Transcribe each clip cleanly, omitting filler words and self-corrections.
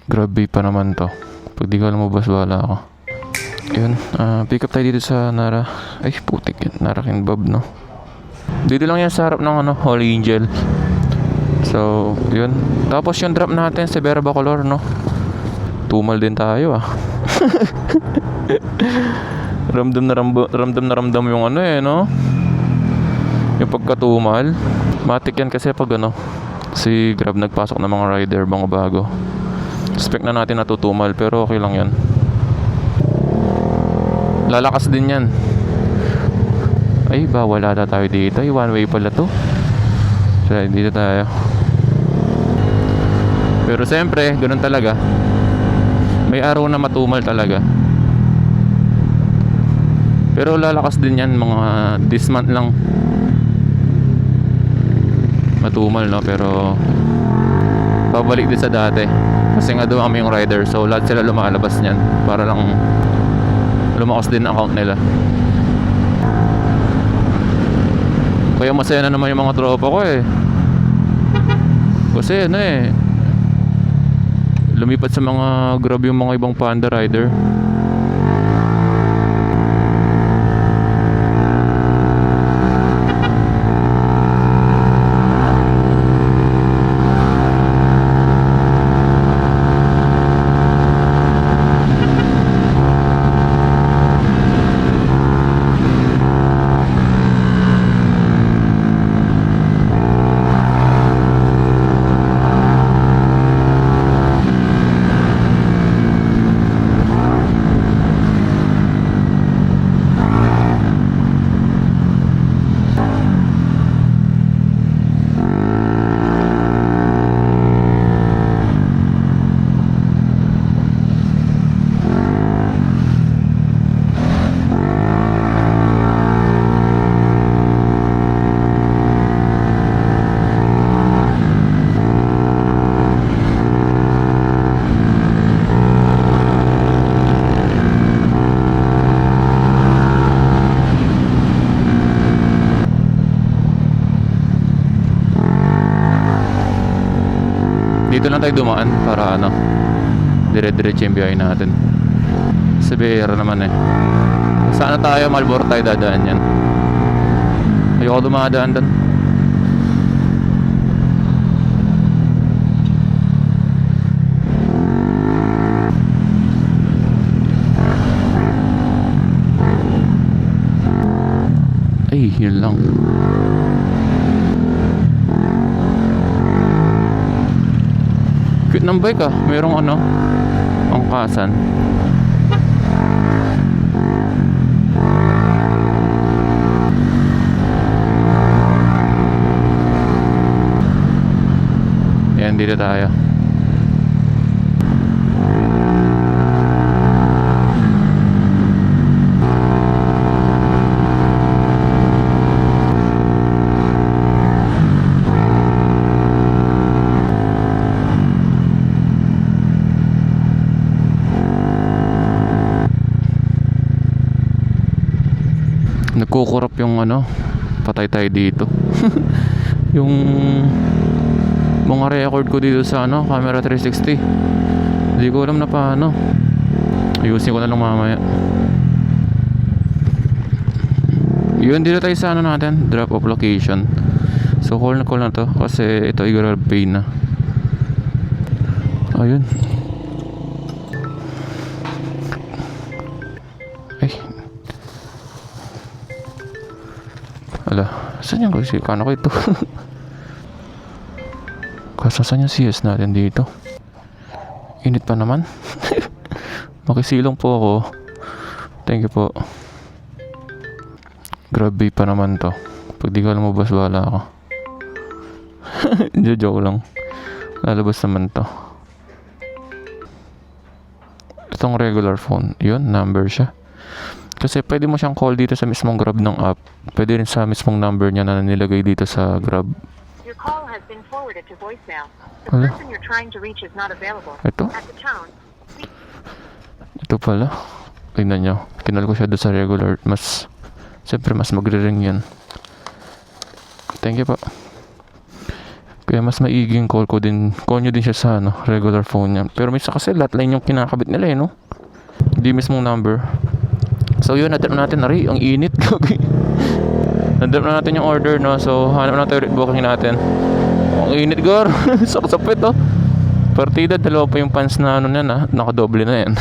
Grabe pa naman to. Pag di ka lumabas, wala ako. Yun, pick up tayo dito sa Nara. Ay, putik yun. Nara King Bob, no? Dito lang yan sa harap ng Holy Angel. So, yun. Tapos yung drop natin sa Vera Bacolor, no? Tumal din tayo, ah. ramdam na ramdam yung no? Yung pagkatumal. Matik yan kasi pag si Grab nagpasok ng mga rider, mga bago. Expect na natin natutumal, pero okay lang yan. Lalakas din yan. Ay, wala na tayo dito. Ay, one way pala to. So, dito tayo. Pero siyempre, ganun talaga. May araw na matumal talaga. Pero lalakas din yan, mga this month lang matumal, no? Pero babalik din sa dati. Kasi nga doon kami yung rider. So lahat sila lumalabas niyan para lang lumakas din ang account nila. Kaya masaya na naman yung mga tropa ko eh. Kasi lumipat sa mga Grab yung mga ibang Panda rider. Dito lang tayo dumaan para dire-diretso yung biyahe natin. Sa Vera naman Sana tayo, Malboro tayo dadaan yan. Ayoko dumadaan doon. Ay, yun lang. Cute ng bike merong angkasan. Yan, dito tayo. Nagkukurap yung patay tayo dito. Yung mga record ko dito sa camera 360. Hindi ko alam na paano. Ayusin ko na lang mamaya. Yun, dito tayo sa natin, drop off location. So call na to kasi ito ay Grab Pay na. Ayun. Ala, saan yung kasi kano ko ito? Saan yung CS natin dito? Init pa naman. Makisilong po ako. Thank you po. Grabe pa naman to. Pag di ka lumabas, wala ako. Joke lang. Lalabas naman to. Itong regular phone. Yun, number siya. Kasi pwede mo siyang call dito sa mismong Grab ng app. Pwede rin sa mismong number niya na nilagay dito sa Grab. Your call has been forwarded to voicemail. The person you're trying to reach is not available. Ito? At the tone. Ito pala. Tingnan nyo. Kinal ko siya doon sa regular. Siyempre mas magre-ring yan. Thank you po. Kaya mas maigi yung call nyo din siya sa ano, regular phone niya. Pero minsan kasi lahat line yung kinakabit nila no. Hindi mismong number. So yun, natin Ari, ang init. Nadrop na natin yung order no. So hanap natin ulit booking natin. Ang init gar. Sakit oh. Partida, dalawa pa yung pants na ano na, nakadoble na yan.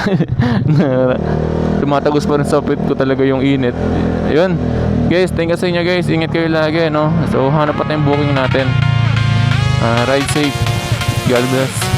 Tumatagos pa rin sa pit ko talaga yung init. Ayun. Guys, thank you sa inyo guys. Ingat kayo lagi no. So hanap pa tayong booking natin. Ride safe. God bless.